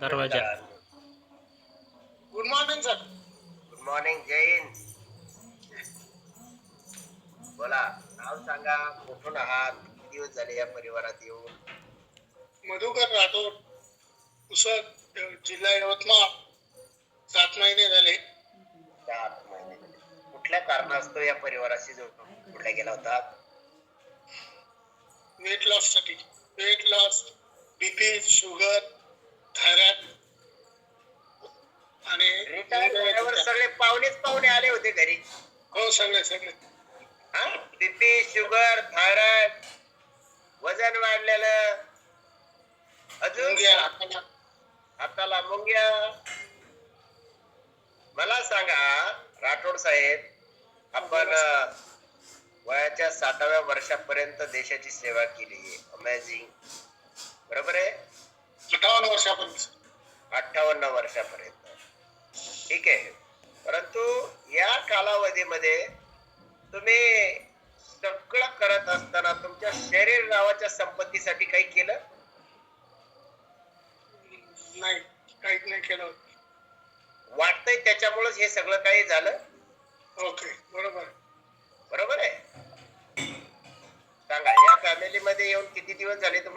दरवाजा. Good morning sir. Good morning. जय हिंद. बोला, नाव सांगा, कुठून आहात, किती दिवस झाले या परिवारात येऊन? मधुकर राठोड, पुसद, जिल्हा यवतमाळ. 7 महिने झाले. 7 महिने झाले. कुठल्या कारणास्तव या परिवाराशी जोडल्या गेला होता? वेट लॉस साठी. Weight loss, BP, sugar, thyroid आणि रिटायर झाल्यावर सगळे पाहुणे आले होते घरी. हो, सगळे. बीपी, शुगर, थायरॉइड, वजन वाढलेलं, अजून हाताला मुंग्या. मला सांगा राठोड साहेब, आपण वयाच्या 60व्या वर्षापर्यंत देशाची सेवा केली. अमेझिंग. बरोबर आहे? 58 वर्षापर्यंत. 58 वर्षापर्यंत. ठीक आहे. परंतु या कालावधीमध्ये तुम्ही सगळं करत असताना तुमच्या शरीर नावाच्या संपत्तीसाठी काही केलं नाही, काहीच नाही केलं. वाटतंय त्याच्यामुळेच हे सगळं काही झालं. ओके, बरोबर आहे? सांगा, या फॅमिलीमध्ये येऊन किती दिवस झाले तुम्हाला?